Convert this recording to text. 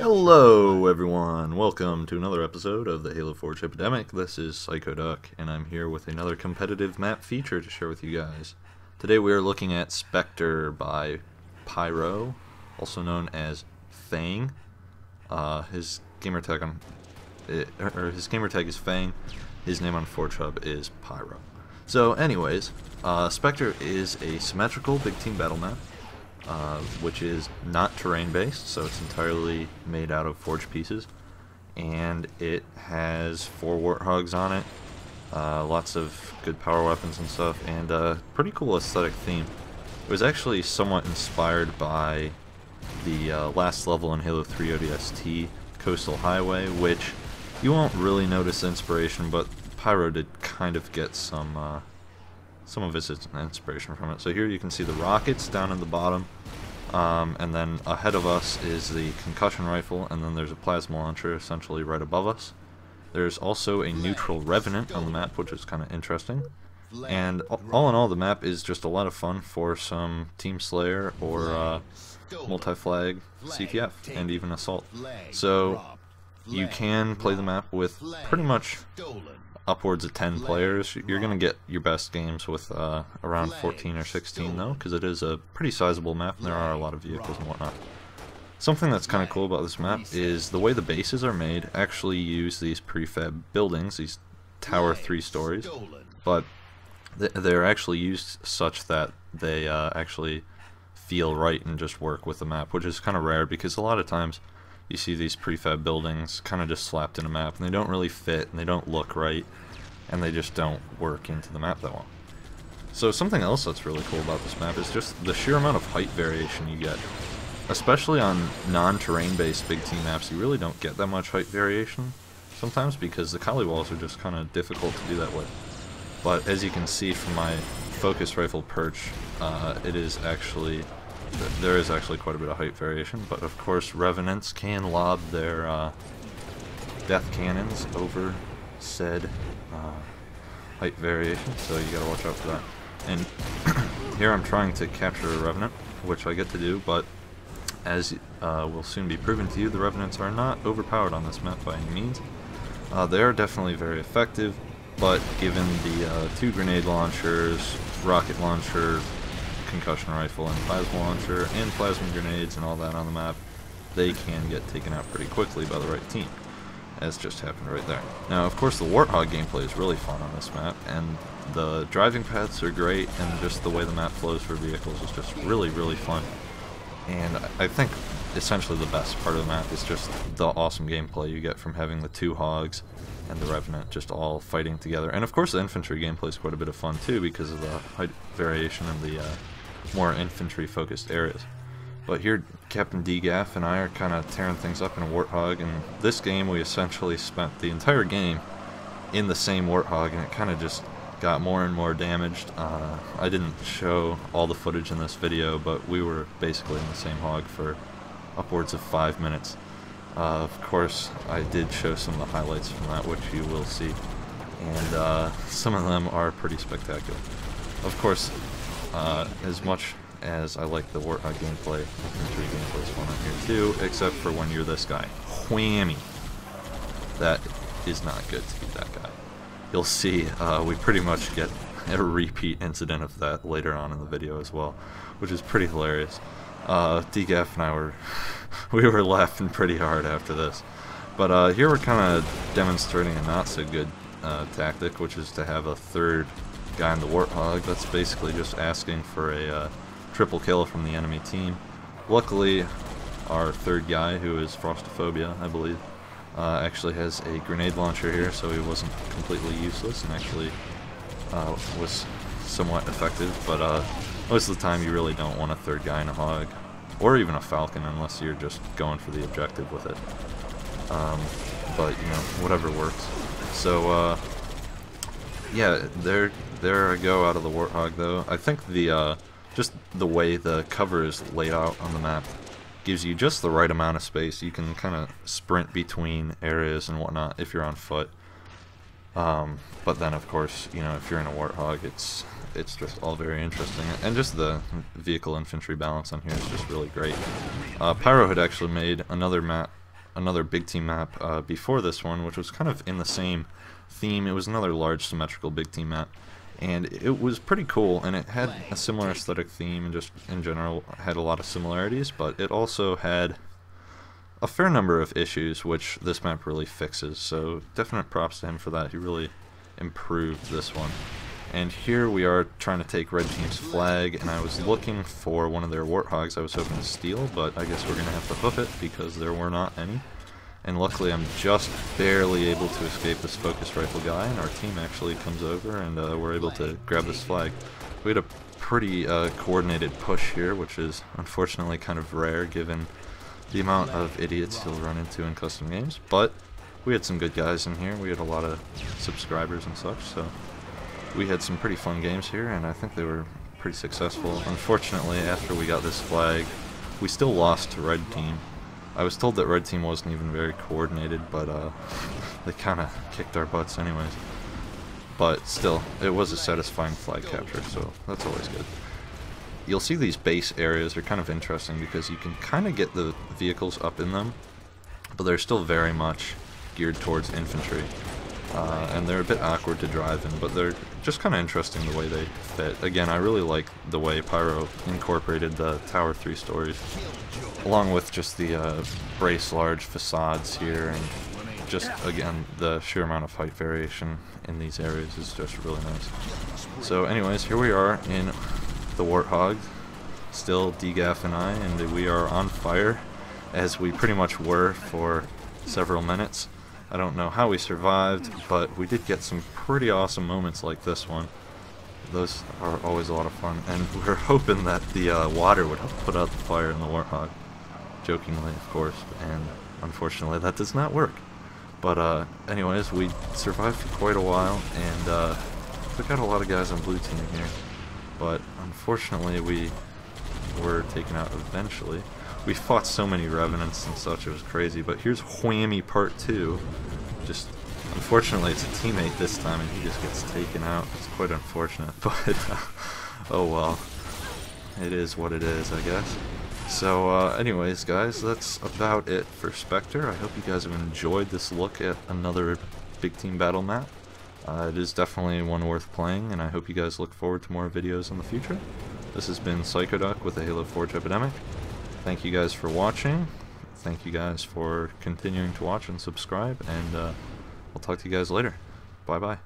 Hello everyone, welcome to another episode of the Halo Forge Epidemic. This is Psycho Duck, and I'm here with another competitive map feature to share with you guys. Today we are looking at Spectre by Pyro, also known as Fang. His gamertag is Fang. His name on Forgehub is Pyro. So anyways, Spectre is a symmetrical big team battle map. Which is not terrain based, so it's entirely made out of forged pieces, and it has 4 warthogs on it, lots of good power weapons and stuff, and a pretty cool aesthetic theme. It was actually somewhat inspired by the last level in Halo 3 ODST, Coastal Highway, which you won't really notice inspiration, but Pyro did kind of get some of his inspiration from it. So here you can see the rockets down in the bottom, and then ahead of us is the concussion rifle, and then there's a plasma launcher essentially right above us. There's also a neutral revenant on the map, which is kind of interesting. And all in all, the map is just a lot of fun for some Team Slayer or multi-flag CTF and even Assault. So you can play the map with pretty much upwards of 10 players. You're going to get your best games with around 14 or 16 though, because it is a pretty sizable map and there are a lot of vehicles and whatnot. Something that's kind of cool about this map is the way the bases are made actually use these prefab buildings, these tower 3 stories, but they're actually used such that they actually feel right and just work with the map, which is kind of rare because a lot of times you see these prefab buildings kind of just slapped in a map, and they don't really fit, and they don't look right, and they just don't work into the map that well. So something else that's really cool about this map is just the sheer amount of height variation you get. Especially on non-terrain based big team maps, you really don't get that much height variation sometimes because the collie walls are just kind of difficult to do that with. But as you can see from my focus rifle perch, there is actually quite a bit of height variation, but of course Revenants can lob their death cannons over said height variation, so you gotta watch out for that. And here I'm trying to capture a Revenant, which I get to do, but as will soon be proven to you, the Revenants are not overpowered on this map by any means. They are definitely very effective, but given the 2 grenade launchers, rocket launcher, concussion rifle, and plasma launcher, and plasma grenades and all that on the map, they can get taken out pretty quickly by the right team, as just happened right there. Now, of course, the Warthog gameplay is really fun on this map, and the driving paths are great, and just the way the map flows for vehicles is just really, really fun. And I think essentially the best part of the map is just the awesome gameplay you get from having the 2 hogs and the Revenant just all fighting together. And of course the infantry gameplay is quite a bit of fun too because of the height variation and the more infantry focused areas. But here Captain DGAF and I are kind of tearing things up in a Warthog, and this game we essentially spent the entire game in the same Warthog, and it kind of just got more and more damaged. I didn't show all the footage in this video, but we were basically in the same hog for upwards of 5 minutes. Of course, I did show some of the highlights from that, which you will see, and some of them are pretty spectacular. Of course, as much as I like the Warthog gameplay, infantry gameplay is fun on here too, except for when you're this guy. Whammy! That is not good to be that guy. You'll see we pretty much get a repeat incident of that later on in the video as well, which is pretty hilarious. DGAF and I we were laughing pretty hard after this. But here we're kind of demonstrating a not so good tactic, which is to have a 3rd guy in the Warthog. That's basically just asking for a triple kill from the enemy team. Luckily, our 3rd guy, who is Frostophobia, I believe, actually has a grenade launcher here, so he wasn't completely useless and actually was somewhat effective. But most of the time you really don't want a 3rd guy in a hog, or even a Falcon, unless you're just going for the objective with it. But you know, whatever works. So yeah, there I go out of the Warthog though. I think the just the way the cover is laid out on the map gives you just the right amount of space. You can kind of sprint between areas and whatnot if you're on foot. But then of course, you know, if you're in a Warthog, it's just all very interesting, and just the vehicle infantry balance on here is just really great. Pyro had actually made another map another big team map before this one, which was kind of in the same theme. It was another large symmetrical big team map, and it was pretty cool, and it had a similar aesthetic theme, and just in general had a lot of similarities, but it also had a fair number of issues, which this map really fixes, so definite props to him for that. He really improved this one. And here we are trying to take red team's flag, and I was looking for one of their warthogs I was hoping to steal, but I guess we're going to have to hoof it because there were not any. And luckily I'm just barely able to escape this focus rifle guy, and our team actually comes over and we're able to grab this flag. We had a pretty coordinated push here, which is unfortunately kind of rare given the amount of idiots you'll run into in custom games, but we had some good guys in here. We had a lot of subscribers and such, so we had some pretty fun games here, and I think they were pretty successful. Unfortunately, after we got this flag, we still lost to red team. I was told that red team wasn't even very coordinated, but they kind of kicked our butts anyways. But still, it was a satisfying flag capture, so that's always good. You'll see these base areas are kind of interesting because you can kind of get the vehicles up in them, but they're still very much geared towards infantry. And they're a bit awkward to drive in, but they're just kind of interesting the way they fit. Again, I really like the way Pyro incorporated the tower 3 stories, along with just the brace large facades here, and just, again, the sheer amount of height variation in these areas is just really nice. So anyways, here we are in the Warthog, still DGAF and I, and we are on fire, as we pretty much were for several minutes. I don't know how we survived, but we did get some pretty awesome moments like this one. Those are always a lot of fun, and we're hoping that the water would help put out the fire in the Warthog. Jokingly, of course, and unfortunately that does not work. But anyways, we survived for quite a while, and took out a lot of guys on blue team here. But unfortunately we were taken out eventually. We fought so many revenants and such, it was crazy. But here's Whammy Part 2. Just, unfortunately it's a teammate this time and he just gets taken out. It's quite unfortunate, but oh well. It is what it is, I guess. So anyways guys, that's about it for Spectre. I hope you guys have enjoyed this look at another big team battle map. It is definitely one worth playing, and I hope you guys look forward to more videos in the future. This has been Psychoduck with the Halo Forge Epidemic. Thank you guys for watching. Thank you guys for continuing to watch and subscribe, and I'll talk to you guys later. Bye bye.